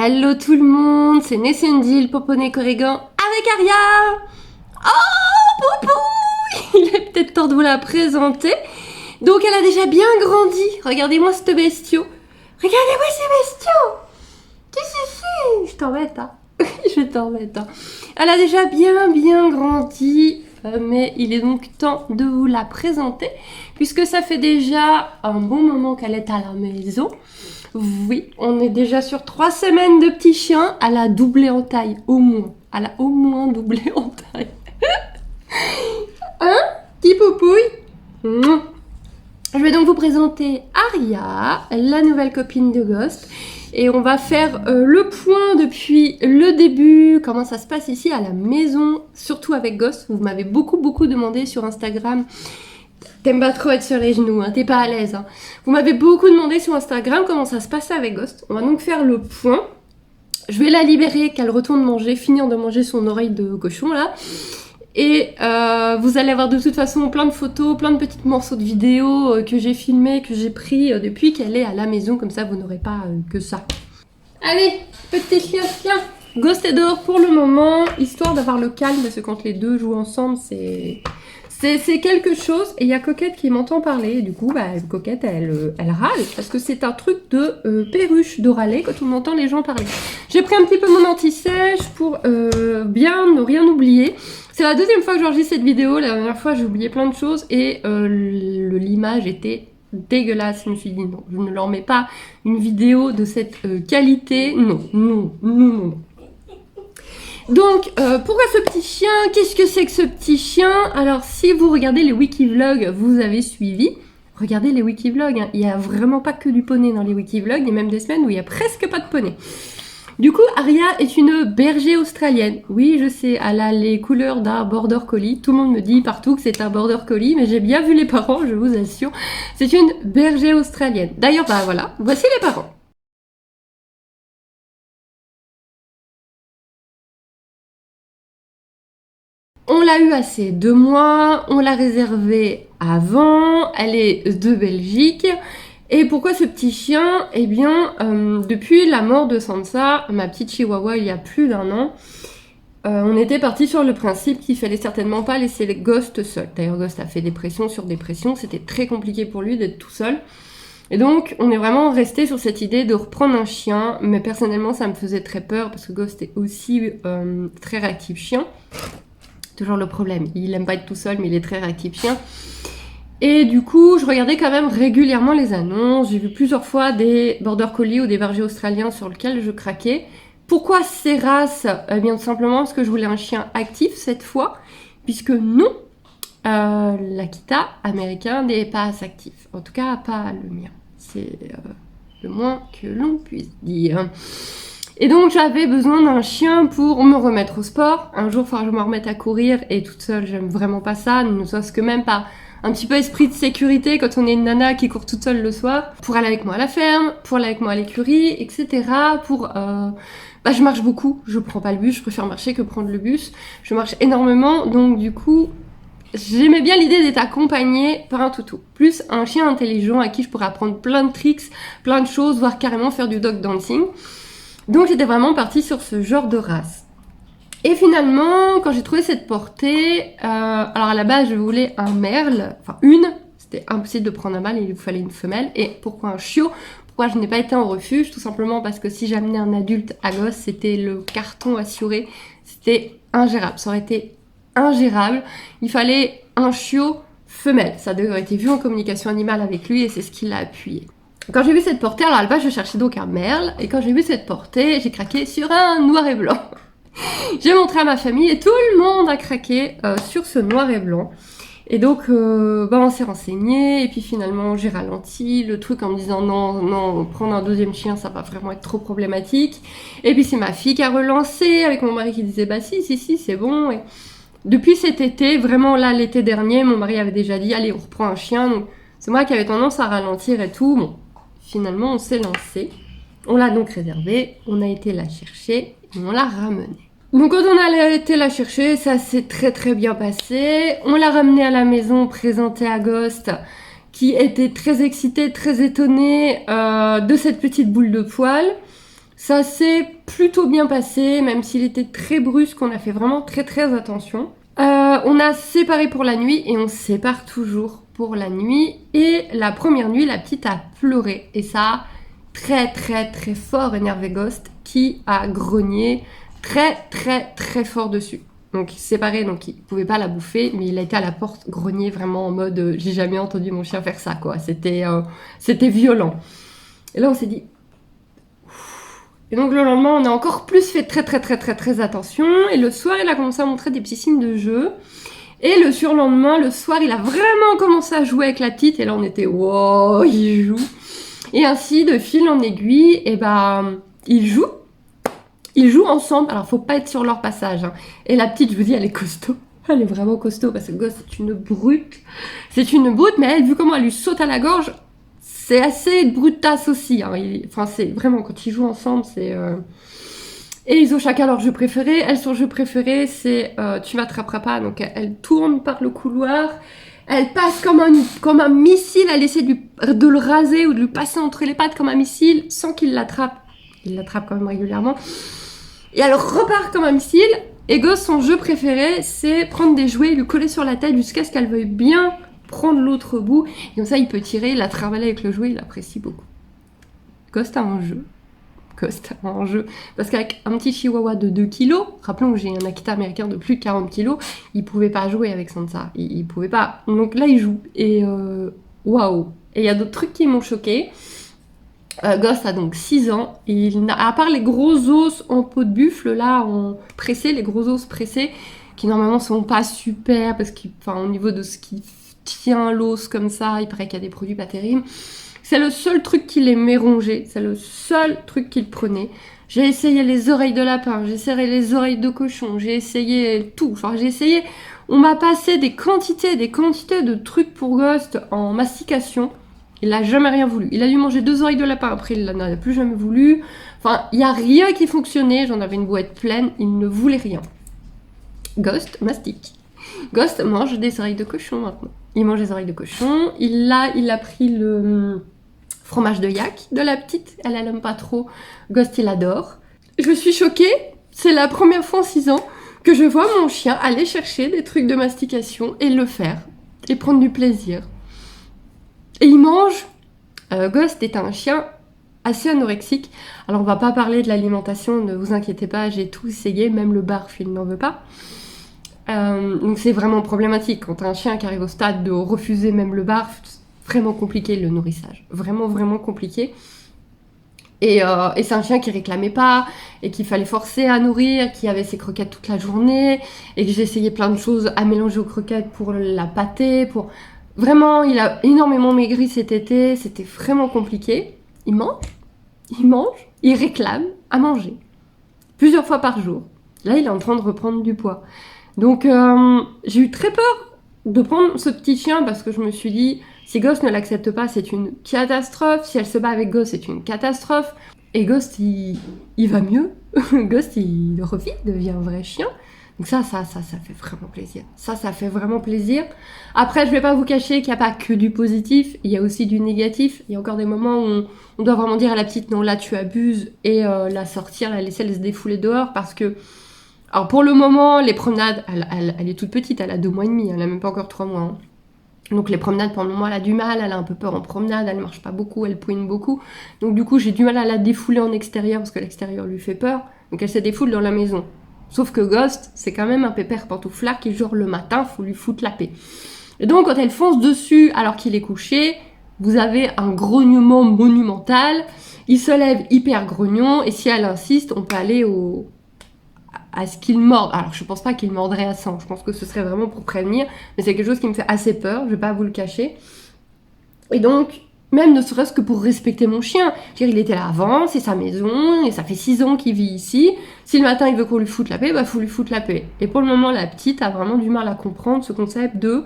Allô tout le monde, c'est Nessendi, le poponnet corrigan avec Aria. Oh, Poupou. Il est peut-être temps de vous la présenter. Donc elle a déjà bien grandi. Regardez-moi ce bestiau. Regardez-moi ces bestiaux. Je t'embête, hein. Je t'embête, hein. Elle a déjà bien grandi. Mais il est donc temps de vous la présenter. Puisque ça fait déjà un bon moment qu'elle est à la maison. Oui, on est déjà sur 3 semaines de petit chien. Elle a doublé en taille, au moins. Elle a au moins doublé en taille. Hein, petit poupouille? Je vais donc vous présenter Aria, la nouvelle copine de Ghost. Et on va faire le point depuis le début, comment ça se passe ici à la maison, surtout avec Ghost. Vous m'avez beaucoup demandé sur Instagram. T'aimes pas trop être sur les genoux, hein, t'es pas à l'aise. Hein. Vous m'avez beaucoup demandé sur Instagram comment ça se passait avec Ghost. On va donc faire le point. Je vais la libérer, qu'elle retourne manger, finir de manger son oreille de cochon là. Et vous allez avoir de toute façon plein de photos, plein de petits morceaux de vidéos que j'ai filmés, que j'ai pris depuis qu'elle est à la maison. Comme ça, vous n'aurez pas que ça. Allez, petit chien. Ghost est dehors pour le moment, histoire d'avoir le calme, parce que quand les deux jouent ensemble, c'est quelque chose. Et il y a Coquette qui m'entend parler. Et du coup, Coquette, elle râle. Parce que c'est un truc de perruche, de râler quand on entend les gens parler. J'ai pris un petit peu mon anti-sèche pour bien ne rien oublier. C'est la deuxième fois que j'enregistre cette vidéo. La dernière fois, j'ai oublié plein de choses. Et l'image était dégueulasse. Je me suis dit non, je ne leur mets pas une vidéo de cette qualité. Non. Donc, pourquoi ce petit chien? Qu'est-ce que c'est que ce petit chien? Alors, si vous regardez les wikivlogs, vous avez suivi. Regardez les wikivlogs, hein. Il n'y a vraiment pas que du poney dans les wikivlogs. Il y a même des semaines où il n'y a presque pas de poney. Du coup, Aria est une berger australienne. Oui, je sais, elle a les couleurs d'un border collie. Tout le monde me dit partout que c'est un border collie, mais j'ai bien vu les parents, je vous assure. C'est une berger australienne. D'ailleurs, voilà, voici les parents. On l'a eu assez 2 mois, on l'a réservée avant, elle est de Belgique. Et pourquoi ce petit chien? Eh bien, depuis la mort de Sansa, ma petite chihuahua, il y a plus d'1 an, on était parti sur le principe qu'il fallait certainement pas laisser Ghost seul. D'ailleurs, Ghost a fait dépression sur dépression, c'était très compliqué pour lui d'être tout seul. Et donc, on est vraiment resté sur cette idée de reprendre un chien, mais personnellement, ça me faisait très peur parce que Ghost est aussi très réactif chien. Toujours le problème, il aime pas être tout seul, mais il est très réactif chien. Et du coup, je regardais quand même régulièrement les annonces. J'ai vu plusieurs fois des border collie ou des bergers australiens sur lesquels je craquais. Pourquoi ces races? Eh bien, tout simplement parce que je voulais un chien actif cette fois, puisque non, l'Akita américain n'est pas actif. En tout cas, pas le mien. C'est le moins que l'on puisse dire. Et donc j'avais besoin d'un chien pour me remettre au sport. Un jour, il faudra que je me remette à courir et toute seule, j'aime vraiment pas ça, ne serait-ce que même par un petit peu esprit de sécurité quand on est une nana qui court toute seule le soir, pour aller avec moi à la ferme, pour aller avec moi à l'écurie, etc. Je marche beaucoup, je prends pas le bus, je préfère marcher que prendre le bus. Je marche énormément, donc du coup, j'aimais bien l'idée d'être accompagnée par un toutou. Plus un chien intelligent à qui je pourrais apprendre plein de tricks, plein de choses, voire carrément faire du dog dancing. Donc j'étais vraiment partie sur ce genre de race. Et finalement, quand j'ai trouvé cette portée, alors à la base je voulais un merle, enfin une, c'était impossible de prendre un mâle, il vous fallait une femelle. Et pourquoi un chiot? Pourquoi je n'ai pas été en refuge? Tout simplement parce que si j'amenais un adulte à gosse, c'était le carton assuré, c'était ingérable, ça aurait été ingérable. Il fallait un chiot femelle, ça aurait été vu en communication animale avec lui et c'est ce qui l'a appuyé. Quand j'ai vu cette portée, alors à la base je cherchais donc un merle, et quand j'ai vu cette portée, j'ai craqué sur un noir et blanc. J'ai montré à ma famille et tout le monde a craqué sur ce noir et blanc. Et donc on s'est renseigné, et puis finalement j'ai ralenti le truc en me disant non, prendre un deuxième chien ça va vraiment être trop problématique. Et puis c'est ma fille qui a relancé, avec mon mari qui disait si c'est bon. Et depuis cet été, vraiment là l'été dernier, mon mari avait déjà dit allez on reprend un chien, donc c'est moi qui avais tendance à ralentir et tout, bon. Finalement, on s'est lancé. On l'a donc réservé, on a été la chercher et on l'a ramenée. Donc quand on a été la chercher, ça s'est très bien passé. On l'a ramenée à la maison, présentée à Ghost, qui était très excitée, très étonnée de cette petite boule de poil. Ça s'est plutôt bien passé, même s'il était très brusque, on a fait vraiment très très attention. On a séparé pour la nuit et on se sépare toujours pour la nuit. Et la première nuit, la petite a pleuré et ça a très très très fort énervé Ghost qui a grogné très très très fort dessus. Donc séparé, donc il pouvait pas la bouffer, mais il a été à la porte grogner vraiment en mode j'ai jamais entendu mon chien faire ça quoi. C'était violent. Et là on s'est dit. Et donc le lendemain on a encore plus fait très très très très très attention. Et le soir il a commencé à montrer des petits signes de jeu. Et le surlendemain, le soir, il a vraiment commencé à jouer avec la petite. Et là on était wow, il joue. Et ainsi de fil en aiguille, et ils jouent. Ils jouent ensemble, alors faut pas être sur leur passage. Hein. Et la petite, je vous dis, elle est costaud. Elle est vraiment costaud parce que le gosse, c'est une brute. C'est une brute, mais elle, vu comment elle lui saute à la gorge, c'est assez brutasse aussi. Hein. Enfin, c'est vraiment, quand ils jouent ensemble, c'est... Et ils ont chacun leur jeu préféré. Elle, son jeu préféré, c'est tu m'attraperas pas. Donc elle tourne par le couloir. Elle passe comme un missile. Elle essaie de le raser ou de lui passer entre les pattes comme un missile sans qu'il l'attrape. Il l'attrape quand même régulièrement. Et elle repart comme un missile. Et Ghost, son jeu préféré, c'est prendre des jouets, lui coller sur la tête jusqu'à ce qu'elle veuille bien prendre l'autre bout. Et comme ça, il peut tirer, la travailler avec le jouet, il apprécie beaucoup. Ghost a un jeu. Ghost a un jeu. Parce qu'avec un petit chihuahua de 2 kilos, rappelons que j'ai un Akita américain de plus de 40 kilos, il pouvait pas jouer avec Sansa. Il pouvait pas. Donc là, il joue. Et waouh. Et il y a d'autres trucs qui m'ont choqué. Ghost a donc 6 ans. À part les gros os en peau de buffle, là, pressés, les gros os pressés, qui normalement sont pas super, parce qu'au niveau de ce qui tient l'os comme ça, il paraît qu'il y a des produits pas terribles. C'est le seul truc qu'il aimait ronger, c'est le seul truc qu'il prenait. J'ai essayé les oreilles de lapin, j'ai essayé les oreilles de cochon, j'ai essayé tout. Enfin, j'ai essayé... On m'a passé des quantités de trucs pour Ghost en mastication. Il n'a jamais rien voulu. Il a dû manger 2 oreilles de lapin, après il n'en a plus jamais voulu. Enfin, il n'y a rien qui fonctionnait, j'en avais une boîte pleine, il ne voulait rien. Ghost mastique. Ghost mange des oreilles de cochon maintenant. Il mange des oreilles de cochon, il a pris le fromage de yak de la petite, elle aime pas trop. Ghost il adore. Je suis choquée, c'est la première fois en 6 ans que je vois mon chien aller chercher des trucs de mastication et le faire. Et prendre du plaisir. Et il mange. Ghost est un chien assez anorexique. Alors on va pas parler de l'alimentation, ne vous inquiétez pas, j'ai tout essayé, même le barf, il n'en veut pas. Donc c'est vraiment problématique. Quand t'as un chien qui arrive au stade de refuser même le barf, c'est vraiment compliqué le nourrissage. Vraiment, vraiment compliqué. Et c'est un chien qui réclamait pas, et qu'il fallait forcer à nourrir, qui avait ses croquettes toute la journée, et que j'ai essayé plein de choses à mélanger aux croquettes pour la pâter, pour... Vraiment, il a énormément maigri cet été, c'était vraiment compliqué. Il mange, il réclame à manger. Plusieurs fois par jour. Là, il est en train de reprendre du poids. Donc, j'ai eu très peur de prendre ce petit chien parce que je me suis dit, si Ghost ne l'accepte pas, c'est une catastrophe. Si elle se bat avec Ghost, c'est une catastrophe. Et Ghost, il va mieux. Ghost, il revit, devient un vrai chien. Donc ça fait vraiment plaisir. Ça fait vraiment plaisir. Après, je vais pas vous cacher qu'il n'y a pas que du positif, il y a aussi du négatif. Il y a encore des moments où on doit vraiment dire à la petite, non, là tu abuses, et la sortir, la laisser se défouler dehors, parce que... Alors pour le moment, les promenades, elle est toute petite, elle a 2 mois et demi, elle a même pas encore 3 mois. Hein. Donc les promenades, pour le moment, elle a du mal, elle a un peu peur en promenade, elle marche pas beaucoup, elle pouine beaucoup. Donc du coup, j'ai du mal à la défouler en extérieur, parce que l'extérieur lui fait peur. Donc elle se défoule dans la maison. Sauf que Ghost, c'est quand même un pépère pantouflard qui, genre, le matin, faut lui foutre la paix. Et donc, quand elle fonce dessus alors qu'il est couché, vous avez un grognement monumental. Il se lève hyper grognon, et si elle insiste, on peut aller à ce qu'il morde. Alors, je pense pas qu'il mordrait à 100, je pense que ce serait vraiment pour prévenir, mais c'est quelque chose qui me fait assez peur, je vais pas vous le cacher. Et donc... Même ne serait-ce que pour respecter mon chien. Je veux dire, il était là avant, c'est sa maison, et ça fait 6 ans qu'il vit ici. Si le matin il veut qu'on lui foute la paix, bah faut lui foutre la paix. Et pour le moment, la petite a vraiment du mal à comprendre ce concept de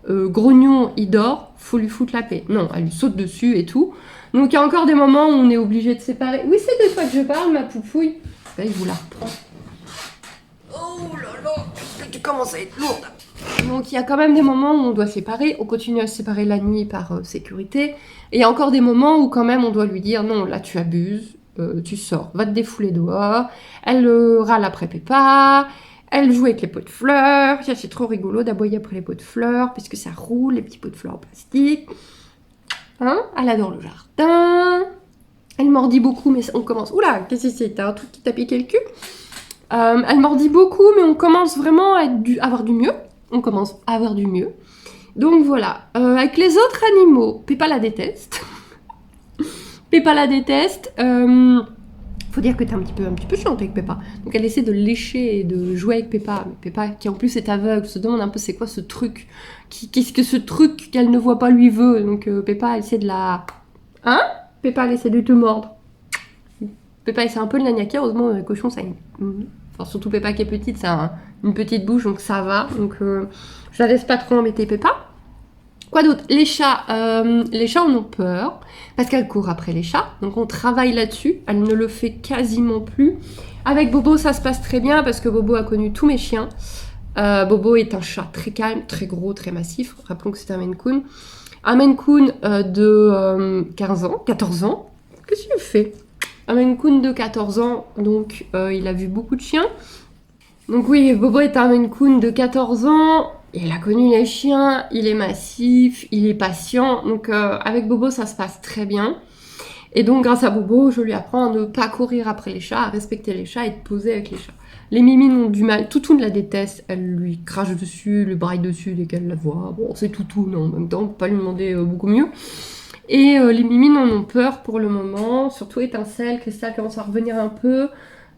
grognon, il dort, faut lui foutre la paix. Non, elle lui saute dessus et tout. Donc il y a encore des moments où on est obligé de séparer. Oui, c'est de toi que je parle, ma poupouille. Là, il vous la reprend. Oh là là, tu commences à être lourde. Donc il y a quand même des moments où on doit séparer, on continue à se séparer la nuit par sécurité, et il y a encore des moments où quand même on doit lui dire non, là tu abuses, tu sors, va te défouler dehors. Elle râle après Peppa, elle joue avec les pots de fleurs. Ça, c'est trop rigolo d'aboyer après les pots de fleurs, puisque ça roule, les petits pots de fleurs en plastique. Hein, elle adore le jardin. Elle mordit beaucoup, mais on commence... Oula, qu'est-ce que c'est? T'as un truc qui t'a piqué le cul? Elle mordit beaucoup, mais on commence vraiment à avoir du mieux. On commence à avoir du mieux. Donc voilà. Avec les autres animaux, Peppa la déteste. Peppa la déteste. Faut dire que t'es un petit peu chiante avec Peppa. Donc elle essaie de lécher et de jouer avec Peppa. Mais Peppa, qui en plus est aveugle, se demande un peu c'est quoi ce truc. Qu'est-ce que ce truc qu'elle ne voit pas lui veut. Donc Peppa, elle essaie de la... Hein? Peppa, elle essaie de te mordre. Peppa, essaie un peu de la niaquer. Heureusement, le cochon, ça... Enfin, surtout Peppa qui est petite, ça a une petite bouche, donc ça va. Donc je la laisse pas trop embêter Peppa. Quoi d'autre? Les chats en ont peur parce qu'elle court après les chats. Donc on travaille là-dessus. Elle ne le fait quasiment plus. Avec Bobo, ça se passe très bien parce que Bobo a connu tous mes chiens. Bobo est un chat très calme, très gros, très massif. Rappelons que c'est un Maine Coon. Un Maine Coon de 14 ans. Qu'est-ce qu'il fait? Un Maine Coon de 14 ans, donc il a vu beaucoup de chiens. Donc oui, Bobo est un Maine Coon de 14 ans. Il a connu les chiens, il est massif, il est patient. Donc avec Bobo, ça se passe très bien. Et donc grâce à Bobo, je lui apprends à ne pas courir après les chats, à respecter les chats et de poser avec les chats. Les mimines ont du mal. Toutoune la déteste. Elle lui crache dessus, lui braille dessus dès qu'elle la voit. Bon, c'est Toutoune en même temps, on peut pas lui demander beaucoup mieux. Et les mimines en ont peur pour le moment. Surtout Étincelle, Cristal commence à revenir un peu,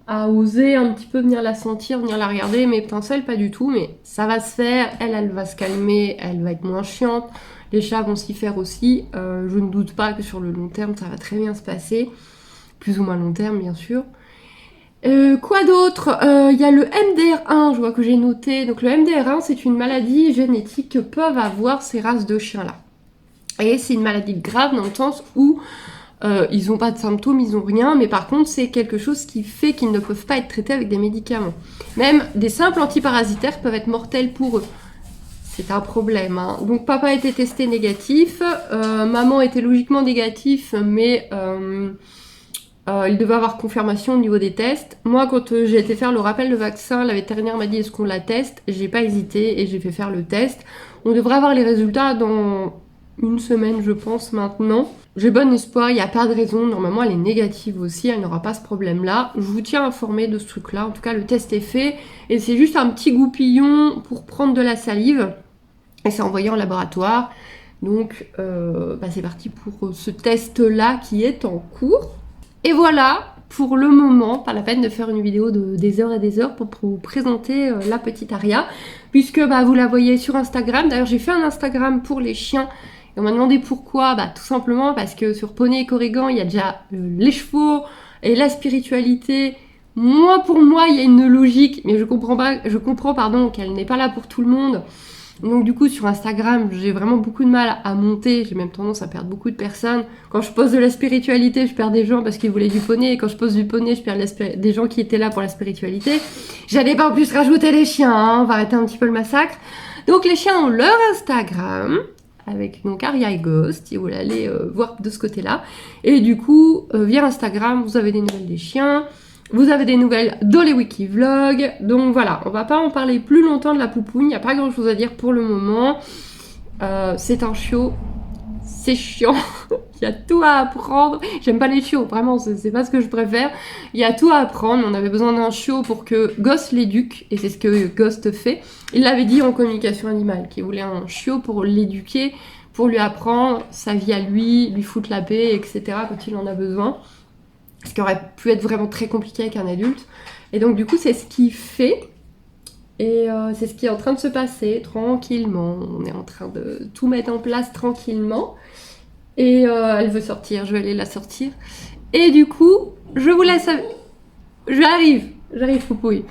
à oser un petit peu venir la sentir, venir la regarder, mais Étincelle pas du tout, mais ça va se faire, elle va se calmer, elle va être moins chiante, les chats vont s'y faire aussi, je ne doute pas que sur le long terme ça va très bien se passer, plus ou moins long terme bien sûr. Quoi d'autre? Il y a le MDR1, je vois que j'ai noté, donc le MDR1 c'est une maladie génétique que peuvent avoir ces races de chiens là. Et c'est une maladie grave dans le sens où ils n'ont pas de symptômes, ils n'ont rien, mais par contre c'est quelque chose qui fait qu'ils ne peuvent pas être traités avec des médicaments. Même des simples antiparasitaires peuvent être mortels pour eux. C'est un problème. Hein. Donc papa a été testé négatif, maman était logiquement négatif, mais il devait avoir confirmation au niveau des tests. Moi quand j'ai été faire le rappel de vaccin, la vétérinaire m'a dit est-ce qu'on la teste? J'ai pas hésité et j'ai fait faire le test. On devrait avoir les résultats dans... une semaine je pense maintenant. J'ai bon espoir, il n'y a pas de raison, normalement elle est négative aussi, elle n'aura pas ce problème là. Je vous tiens informé de ce truc là, en tout cas le test est fait et c'est juste un petit goupillon pour prendre de la salive et c'est envoyé en laboratoire. Donc c'est parti pour ce test là qui est en cours. Et voilà, pour le moment, pas la peine de faire une vidéo de des heures et des heures pour vous présenter la petite Aria, puisque vous la voyez sur Instagram. D'ailleurs j'ai fait un Instagram pour les chiens. Et on m'a demandé pourquoi, tout simplement parce que sur Poney et Corrigan, il y a déjà les chevaux et la spiritualité. Pour moi, il y a une logique, mais je comprends qu'elle n'est pas là pour tout le monde. Donc du coup, sur Instagram, j'ai vraiment beaucoup de mal à monter. J'ai même tendance à perdre beaucoup de personnes. Quand je pose de la spiritualité, je perds des gens parce qu'ils voulaient du poney. Et quand je pose du poney, je perds des gens qui étaient là pour la spiritualité. J'allais pas en plus rajouter les chiens, hein. On va arrêter un petit peu le massacre. Donc les chiens ont leur Instagram. Avec donc Aria et Ghost, si vous voulez aller voir de ce côté-là. Et du coup, via Instagram, vous avez des nouvelles des chiens, vous avez des nouvelles dans les wiki-vlogs. Donc voilà, on va pas en parler plus longtemps de la poupoune, il n'y a pas grand-chose à dire pour le moment. C'est un chiot, c'est chiant, il y a tout à apprendre. J'aime pas les chiots, vraiment, c'est pas ce que je préfère. Il y a tout à apprendre, on avait besoin d'un chiot pour que Ghost l'éduque, et c'est ce que Ghost fait. Il l'avait dit en communication animale, qu'il voulait un chiot pour l'éduquer, pour lui apprendre sa vie à lui foutre la paix, etc. quand il en a besoin. Ce qui aurait pu être vraiment très compliqué avec un adulte. Et donc du coup, c'est ce qu'il fait. Et c'est ce qui est en train de se passer tranquillement. On est en train de tout mettre en place tranquillement. Et elle veut sortir, je vais aller la sortir. Et du coup, je vous laisse... J'arrive, Poupouille.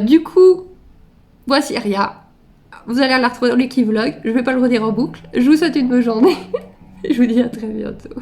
Du coup, voici Aria. Vous allez la retrouver dans l'Wiki Vlog. Je vais pas le redire en boucle. Je vous souhaite une bonne journée. Et je vous dis à très bientôt.